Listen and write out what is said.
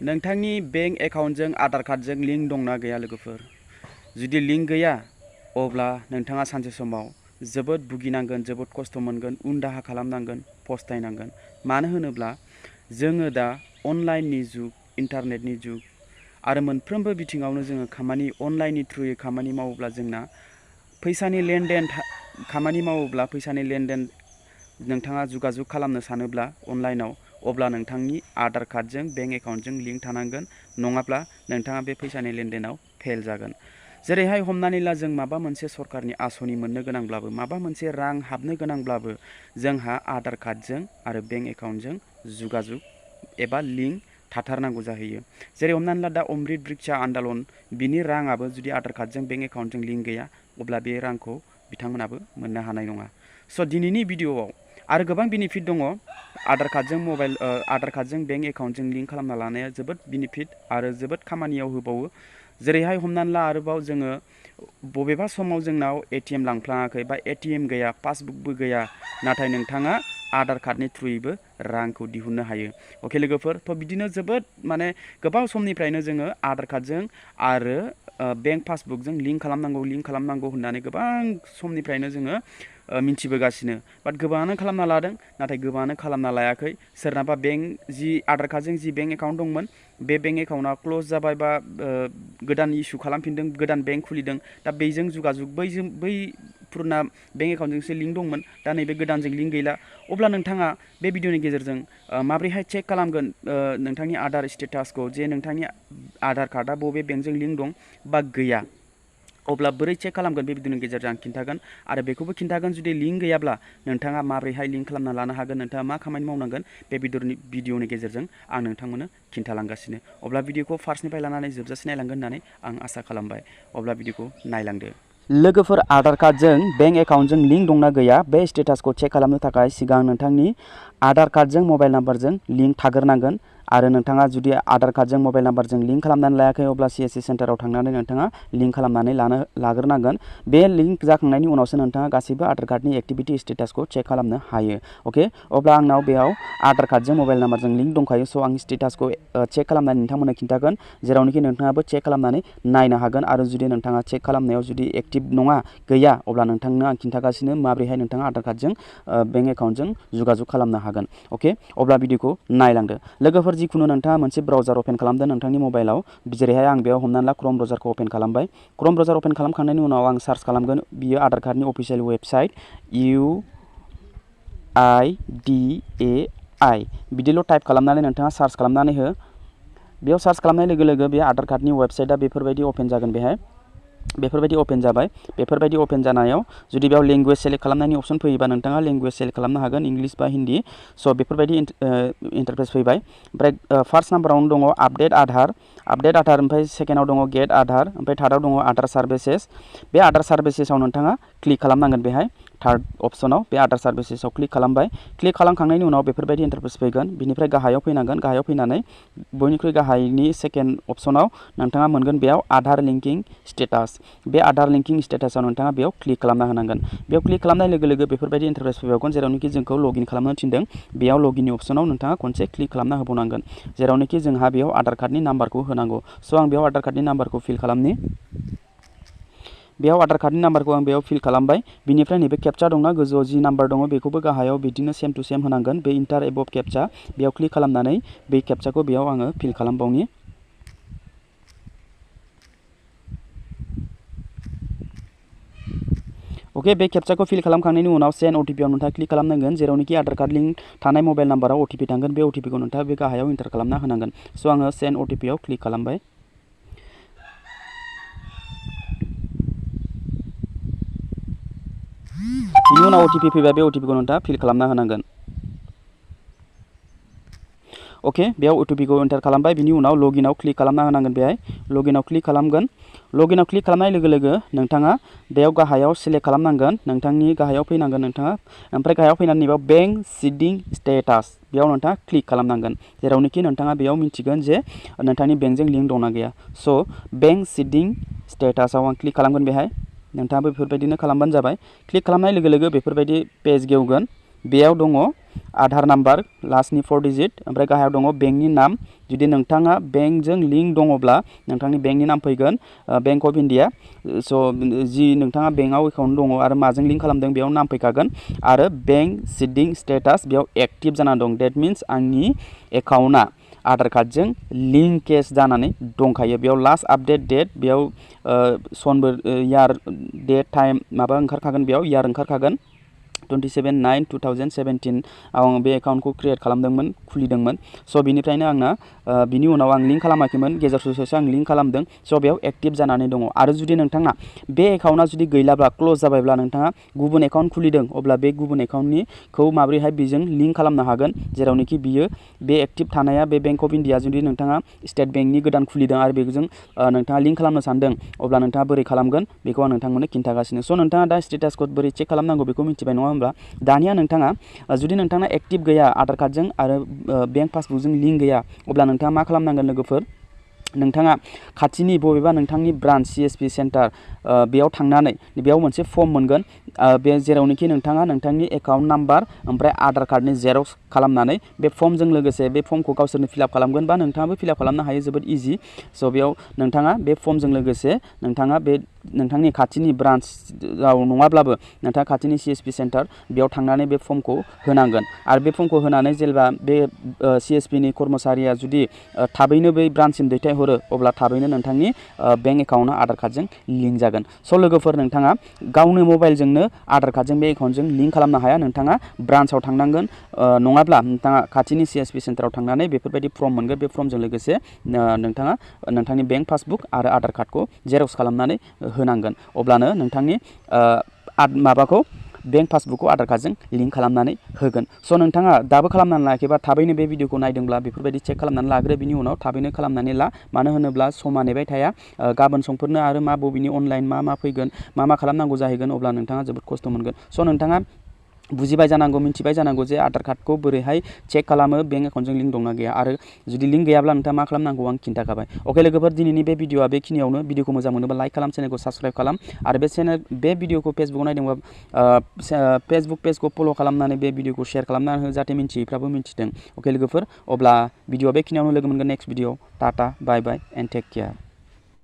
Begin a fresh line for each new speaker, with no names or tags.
नोंथांनि बेंक एकाउन्टजों आधार कार्डजों लिंक दंना गैया लोगोफोर? जुदि लिंक गैया अब्ला नोंथाङा सानसे समाव जोबोद भुगिनांगोन, जोबोद खस्थ' मोनगोन, उन दाहा खालामनांगोन, पस्थायनांगोन। मानो होनोब्ला जोङो दा अनलाइननि जुग, इन्टारनेटनि जुग आरो मोनफ्रोमबो बिथिङावनो जोङो खामानि अनलाइननि थ्रुयै खामानि मावोब्ला जोंना फैसानि लेनदेन खामानि मावोब्ला फैसानि लेनदेन नोंथाङा जुगाजुग खालामनो सानोब्ला अनलाइनाव अब्ला नोंथांनि आधार कार्डजों बेंक एकाउन्टजों लिंक थानांगोन, नङाब्ला नोंथाङा बे फैसानि लेनदेनाव फेल जागोन। जेरैहाय हमनानै ला जों माबा मोनसे सरकारनि आसनि मोननो गोनांब्लाबो, माबा मोनसे रां हाबनो गोनांब्लाबो जोंहा आधार कार्डजों आरो बेंक एकाउन्टजों जुगाजुग एबा लिंक थाथारनांगौ जाहैयो। जेरै हमनानै ला दा अमृत बृक्षा आन्दलन बिनि राङाबो जुदि आधार कार्डजों बेंक एकाउन्टजों लिंक गैया अब्ला बे रांखौ बिथांमोनाबो मोननो हानाय नङा। स' दिनैनि भिडिअ'आव आरो गोबां बेनिफिट दङ। आधार कार्डजों बेंक एकाउन्टजों लिंक खालामना लानाया जोबोद बेनिफिट आरो जोबोद खामानियाव होबावो। जेरैहाय हमनानै ला आरोबाव जोङो बबेबा समाव जोंनाव एटिएम लांफ्लाङाखै बा एटिएम गैया, पासबुकबो गैया, नाथाय नोंथाङा आधार कार्डनि थ्रुयैबो रांखौ दिहुननो हायो। अके लोगोफोर, थ' बिदिनो जोबोद गोबाव समनिफ्रायनो जोङो आधार कार्डजों आरो बेंक पासबुकजों लिंक खालामनांगौ होननानै गोबां समनिफ्रायनो जोङो मिन्थिबोगासिनो। बाट गोबाङानो खालामना लादों, नाथाय गोबाङानो खालामना लायाखै। सोरनाबा आधार कार्डजों जि बेंक एकाउन्ट दंमोन बे बेंक एकाउन्टआ क्ल'ज जाबाय बा गोदान इस्यु खालामफिनदों, गोदान बेंक खुलिदों। दा बेजों जुगाजुग बै पुराना बेंक एकाउन्टजोंसो लिंक दंमोन, दा नैबे गोदानजों लिंक गैला। अब्ला नोंथाङा बे भिडिअनि गेजेरजों माबोरैहाय चेक खालामगोन नोंथांनि आधार स्टेटासखौ, जे नोंथांनि आधार कार्डआ बबे बेंकजों लिंक दं बा गैया। अब्ला बोरै चेक खालामगोन बे भिडिअनि गेजेरजों आं खिन्थागोन आरो बेखौबो खिन्थागोन जुदि लिंक गैयाब्ला नोंथाङा माबोरैहाय लिंक खालामना लानो हागोन, नोंथाङा मा खामानि मावनांगोन बे भिडिअनि गेजेरजों आं नोंथांमोननो खिन्थालांगासिनो। अब्ला भिडिअखौ फार्स्टनिफ्राय लानानै जोबजासे नायलांगोन होननानै आं आसा खालामबाय। अब्ला भिडिअखौ नायलांदो। लोगोफोर, आधार कार्डजों बेंक एकाउन्टजों लिंक दंना गैया बे स्टेटासखौ चेक खालामनो थाखाय सिगां नोंथांनि आधार कार्डजों मबाइल नाम्बारजों लिंक थाग्रोनांगोन। आरो नोंथाङा जुदि आधार कार्डजों मबाइल नाम्बारजों लिंक खालामनानै लायाखै अब्ला CSC सेन्टाराव थांनानै नोंथाङा लिंक खालामनानै लाग्रोनांगोन। बे लिंक जाखांनायनि उनावसो नोंथाङा गासैबो आधार कार्डनि एक्टिभिटि स्टेटासखौ चेक खालामनो हायो। अके, अब्ला आंनाव बेयाव आधार कार्डजों मबाइल नाम्बारजों लिंक दंखायो। स' आं स्टेटासखौ चेक खालामनानै नोंथांमोननो खिन्थागोन, जेरावनोखि नोंथाङाबो चेक खालामनानै नायनो हागोन। आरो जुदि नोंथाङा चेक खालामनायाव जुदि एक्टिभ नङा, गैया, अब्ला नोंथांनो आं खिन्थागासिनो माबोरैहाय नोंथाङा आधार कार्डजों बेंक एकाउन्टजों जुगाजुग खालामनो हागोन। अके, अब्ला भिडिअखौ नायलांदो। लोगोफोर, जिखुनु नोंथाङा मोनसे ब्राउजार अपेन खालामदो नोंथांनि मबाइलाव। जेरैहाय आं बेयाव हमनानै ला क्रम ब्राउजारखौ अपेन खालामबाय। क्रम ब्राउजार अपेन खालामखांनायनि उनाव आं सार्च खालामगोन, बियो आधार कार्डनि अफिसियेल वेबसाइट UIDAI बिदिल' टाइप खालामनानै नोंथाङा सार्च खालामनानै हो। बेयाव सार्च खालामनाय लोगो लोगो बे आधार कार्डनि वेबसाइटआ बेफोरबायदि अपेन जागोन। बेफोरबायदि अपेन जाबाय। बेफोरबायदि अपेन जानायाव जुदि बेयाव लेंगुवेज सेलेक्ट खालामनायनि अपसन फैयोबा नोंथाङा लेंगुवेज सेलेक्ट खालामनो हागोन, इंलिस बा हिन्दी। स' बेफोरबायदि इन्टारफेस फैबाय। ओमफ्राय फार्स्ट नाम्बारावनो दङ आपडेट आधार, ओमफ्राय सेकेन्डआव दङ गेट आधार, ओमफ्राय थार्डआव दङ आधार सार्भिसेस। बे आधार सार्भिसेसाव नोंथाङा क्लिक खालामनांगोन। बेहाय थार्ड अपसनाव बे आधार सार्भिसेसाव क्लिक खालामबाय। क्लिक खालामखांनायनि उनाव बेफोरबायदि इन्टारफेस फैगोन। बिनिफ्राय गाहायाव फैनांगोन। गाहायाव फैनानै बयनिख्रुइ गाहायनि सेकेन्ड अपसनाव नोंथाङा मोनगोन बेयाव आधार लिंकिं स्टेटास। बे आधार लिंकिं स्टेटासाव नोंथाङा बेयाव क्लिक खालामना होनांगोन। बेयाव क्लिक खालामनाय लोगो लोगो बेफोरबायदि इन्टारफेस फैबावगोन, जेरावनोखि जोंखौ लगइन खालामनो थिनदों। बेयाव लगइननि अपसनाव नोंथाङा खनसे क्लिक खालामना होबावनांगोन, जेरावनोखि जोंहा बेयाव आधार कार्डनि नाम्बारखौ होनांगौ। स' आं बेयाव आधार कार्डनि नाम्बारखौ फिल खालामनि। बेयाव आधार कार्डनि नाम्बारखौ आं बेयाव फिल खालामबाय। बिनिफ्राय नैबे केपचा दंना गोजौआव जि नाम्बार दङ बेखौबो गाहायाव बिदिनो सेम टु सेम होनांगोन। बे इन्टार एबभ केपचा बेयाव क्लिक खालामनानै बे केपचाखौ बेयाव आङो फिल खालामबावनि। अके, बे केपचाखौ फिल खालामखांनायनि उनाव सेन्ड OTP आव नोंथाङा क्लिक खालामनांगोन, जेरावनोखि आधार कार्ड लिंक थानाय मबाइल नाम्बाराव OTP थांगोन। बे OTP खौ नोंथाङा बे गाहायाव इन्टार खालामना होनांगोन। स' आङो सेन्ड OTP आव क्लिक खालामबाय। बिनि उनाव OTP फैबाय। बे OTP खौ नोंथाङा फिल खालामना होनांगोन। अके, बेयाव OTP खौ एन्टार खालामबाय। बिनि उनाव लगइनआव क्लिक खालामना होनांगोन। बेहाय लगइनआव क्लिक खालामगोन। लगइनआव क्लिक खालामनाय लोगो लोगो नोंथाङा बेयाव गाहायाव सिलेक्ट खालामनांगोन। नोंथांनि गाहायाव फैनांगोन नोंथाङा। ओमफ्राय गाहायाव फैनानै बेयाव बेंक सिडिं स्टेटास बेयाव नोंथाङा क्लिक खालामनांगोन, जेरावनोखि नोंथाङा बेयाव मिन्थिगोन जे नोंथांनि बेंकजों लिंक दंना गैया। स' बेंक सिडिं स्टेटासाव आं क्लिक खालामगोन। बेहाय नोंथाङाबो बेफोरबायदिनो खालामबानो जाबाय। क्लिक खालामनाय लोगो लोगो बेफोरबायदि पेज गेवगोन। बेयाव दङ आधार नाम्बार लास्टनि 4 डिजिट ओमफ्राय गाहायाव दङ बेंकनि नाम जुदि नोंथाङा बेंकजों लिंक दङब्ला नोंथांनि बेंकनि नाम फैगोन बेंक अफ इन्डिया स' जि नोंथाङा बेंकआव एकाउन्ट दङ आरो माजों लिंक खालामदों बेयाव नाम फैखागोन आरो बेंक सिडिं स्टेटास बेयाव एक्टिभ जानानै दं डेट मिन्स आंनि एकाउन्टआ आधार कार्डजों लिंकेज जानानै दंखायो बेयाव लास्ट आपडेट डेट बेयाव सनबो यार डेट टाइम माबा ओंखारखागोन बेयाव यार ओंखारखागोन 27/9/2017 आं बे एकाउन्टखौ क्रिएट खालामदोंमोन खुलिदोंमोन स' बिनिफ्रायनो आंना बिनि उनाव आं लिंक खालामाखैमोन गेजेर ससेसो आं लिंक खालामदों स' बेयाव एक्टिभ जानानै दङ आरो जुदि नोंथाङा बे एकाउन्टआ जुदि गैलाब्ला क्ल'ज जाबायब्ला नोंथाङा गुबुन एकाउन्ट खुलिदों अब्ला बे गुबुन एकाउन्टनिखौ माबोरैहाय बेजों लिंक खालामनो हागोन जेरावनोखि बियो बे एक्टिभ थानाया बे बेंक अफ इन्डिया जुदि नोंथाङा स्टेट बेंकनि गोदान खुलिदों आरो बेजों नोंथाङा लिंक खालामनो सानदों अब्ला नोंथाङा बोरै खालामगोन बेखौ आं नोंथांमोननो खिन्थागासिनो स' नोंथाङा दा स्टेटासखौ बोरै चेक खालामनांगौ बेखौ मिथिबाय नङा होमब्ला दानिया नोंथाङा जुदि नोंथाङा एक्टिभ गैया आधार कार्डजों आरो बेंक पासबुकजों लिंक गैया अब्ला नोंथाङा मा खालामनांगोन लोगोफोर नोंथाङा खाथिनि बबेबा नोंथांनि ब्रान्च CSP सेन्टार बेयाव थांनानै बेयाव मोनसे फर्म मोनगोन बे जेरावनोखि नोंथाङा नोंथांनि एकाउन्ट नाम्बार ओमफ्राय आधार कार्डनि जेरक्स खालामनानै बे फर्मजों लोगोसे बे फर्मखौ गावसोरनो फिलआप खालामगोन बा नोंथाङाबो फिलआप खालामनो हायो जोबोद इजि स' बेयाव नोंथाङा बे फर्मजों लोगोसे नोंथाङा बे नोंथांनि खाथिनि ब्रान्चआव नङाब्लाबो नोंथाङा खाथिनि CSP सेन्टार बेयाव थांनानै बे फर्मखौ होनांगोन आरो बे फर्मखौ होनानै जेब्ला बे CSPनि कर्मचारिया जुदि थाबैनो बै ब्रान्चसिम दैथायहरो अब्ला थाबैनो नोंथांनि बेंक एकाउन्टआ आधार कार्डजों लिंक जागोन स' लोगोफोर नोंथाङा गावनो मबाइलजोंनो आधार कार्डजों बे एकाउन्टजों लिंक खालामनो हाया नोंथाङा ब्रान्चआव थांनांगोन नङाब्ला नोंथाङा खाथिनि CSP सेन्टाराव थांनानै बेफोरबायदि फर्म मोनगोन बे फर्मजों लोगोसे नोंथाङा नोंथांनि बेंक पासबुक आरो आधार कार्डखौ जेरक्स खालामनानै होनांगोन अब्लानो नोंथांनि माबाखौ बेंक पासबुकखौ आधार कार्डजों लिंक खालामनानै होगोन स' नोंथाङा दाबो खालामनानै लायाखैबा थाबैनो बे भिडिअखौ नायदोंब्ला बेफोरबायदि चेक खालामनानै लाग्रो बिनि उनाव थाबैनो खालामनानै ला मानो होनोब्ला समा नेबाय थाया गाबोन समफोरनो आरो मा बबेनि अनलाइन मा फैगोन मा खालामनांगौ जाहैगोन अब्ला नोंथाङा जोबोद खस्थ' मोनगोन स' नोंथाङा बुजिबाय जानांगौ मिथिबाय जानांगौ जे आधार कार्डखौ बोरैहाय चेक खालामो बेंक एकाउन्टजों लिंक दंना गैया आरो जुदि लिंक गैयाब्ला नोंथाङा मा खालामनांगौ आं खिन्थाखाबाय अके लोगोफोर दिनैनि बे भिडिअआ बेखिनियावनो भिडिअखौ मोजां मोनोबा लाइक खालाम चेनेलखौ साबस्क्राइब खालाम आरो बे भिडिअखौ फेसबुकआव नायदोंबा फेसबुक पेजखौ फल' खालामनानै बे भिडिअखौ शेयार खालामनानै हो जाहाथे मिन्थियैफ्राबो मिन्थिथों अके लोगोफोर अब्ला भिडिअआ बेखिनियावनो लोगो मोनगोन next video tata bye bye and take care